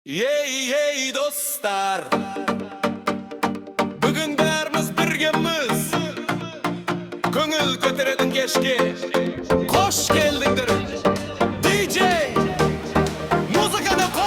Ey dostlar, bugün bärimiz birgemiz, köngül köteredin keşke. Hoş geldingdir DJ Muzikada Kos.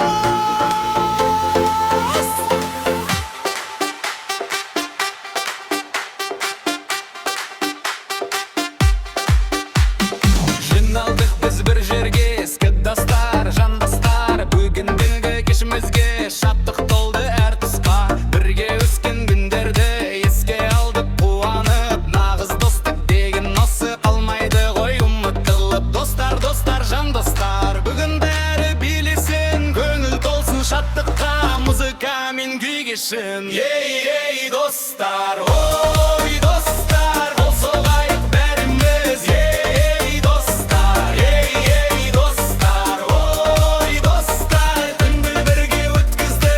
Jynaldık biz bir jerge, eski dostlar, jan dostlar. Bugün dilge keşimizge şatlık toldu her tuska. Birge ösken günlerde esке aldık kuanıp. Nağız dostluk degen nasıl kalmaydı goy umut kılıp. Dostlar, jan dostlar, bugün bäri bilesin. Köngül tolsun şatlıkka, muzika men güy geçin. Ey dostlar, oy dostlar, olsa layık bärimiz. Ey dostlar, ey dostlar, oy dostlar, gündül birge ötküzdik.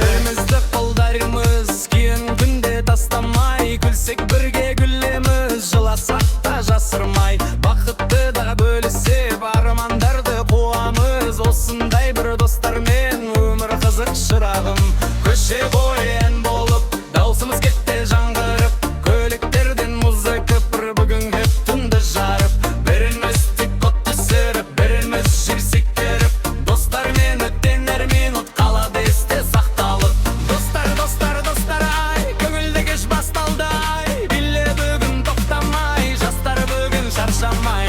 Birimizni kollarımız kiyin günde taslamay. Gülsek birge güllemiz, жыласак da жасырмай. Бақытты да бөлісіп армандарды қуамыз. Осындай бір достармен өмір қызық шырағым. Көше бойын болып даусымыз кетті жаңғырып. Көліктерден музыка бір бүгін хеп түнді жарып. Біріміз тек от түсіріп, біріміз жер сектеріп. Достармен өткен әр минут қалады есте сақталып. Достар ай, көңілді кеш басталды ай. Биле бүгін тоқтамай, жастар бүгін шаршамай.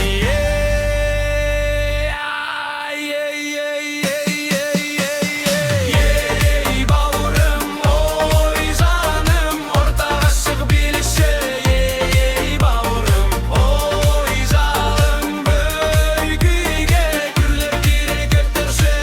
Ей бауырым, ой жаным, ортаға шық билеші. Ей бауырым, ой жалын бөй күйге, күрлер керек өттірші.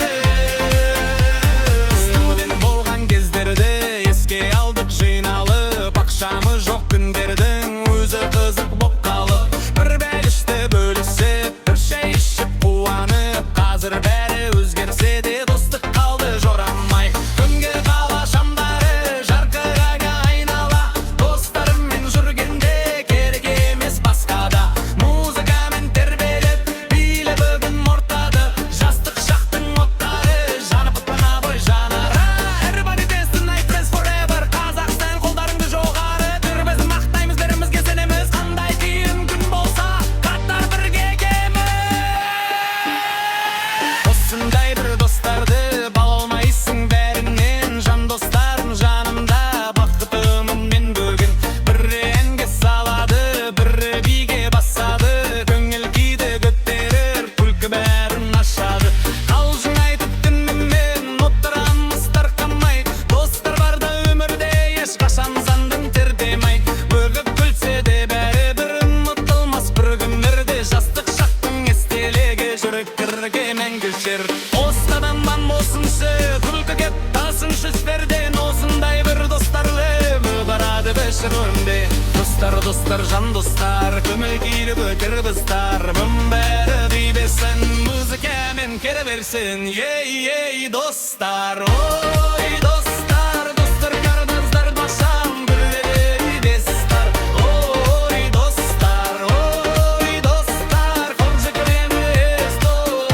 Студент болған кездерде еске алдық жиналып. Ақшамы жоқ күндердің өзі қызық боп қалып. Бір бәлішті бөлісіп, бір шай ішіп қуанып. Қазір бәрі өзгерсе де достық қалды жорамай. Күнге қала шамдары жарқырағы айнала. Достарыммен жүргенде керек емес басқада. Музыкамен тербеліп, биле бүгін ортады. Жастық шақтың оттары жанып отпана бой жанары. Everybody dance tonight, dance forever. Қазақстан қолдарыңды жоғары. Біз мақтаймыз, бірімізге сенеміз. Қандай қиын күн болса, қатар бірге кеміз. Осындай бір достарды бала алмайсың бәрінен. Жан достарым жанымда, бақытымын мен бүгін. Бірі әнге салады, бірі биге басады. Көңіл күйді көтерір, күлкі бәрін ашады. Қалжың айтып түнімен отырамыз тарқамай. Достар барда өмірде ешқашан зандың тердемай. Бүгіп күлсе де бәрі бір ұмытылмас бір күндерде. Жастық шақтың естелігі жүректерге мәңгі жер. Остадан бам болсыншы, күлкі кеп тасыншы сіздерден. Осындай бір достарлы барады бәшір өмде. Достар, жан достар, көңіл күйді көтер біздар. Бұн бәрі дейбесін, музыкамен келе берсін. Ей достар, ой достар, достар қарныңыздар башам бірлері дестар. Ой достар, қол жүгіреміз топ.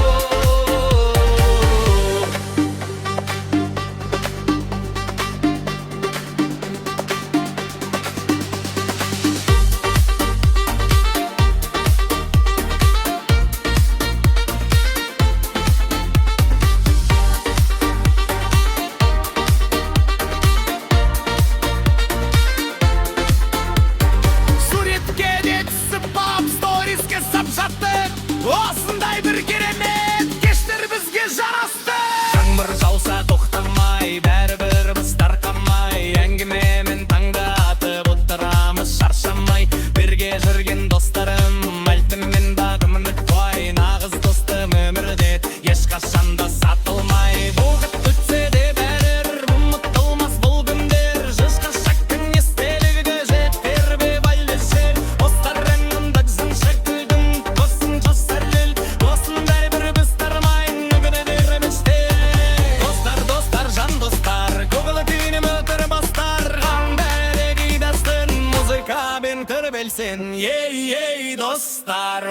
Суретке де түсіп бап, сториске сап жаттық. Осындай бір керемет кештер бізге жарасты. Жаңбыр жауса тоқтамай, бәрібір біз тарқамай. Әңгімемен таңды атып отырамыз шаршамай. Бірге жүрген достарым, әлтіммен бағымын өтпай. Нағыз достым өмірде ешқашан да сатылмай. Бұғыт өтсе де бәрір, ұмытылмас бұл күндер. Жышқа шақтың естелігі жетер бе байлешер. Достарыңында біздің шекілдің тосын жастар ел. Досын бәрібір біз тармайын үгіні деріміште. Достар, жан достар, көңілі күйінім өтір бастар. Бәрі күйдастын, музыкамен кір белсен. Ей достар,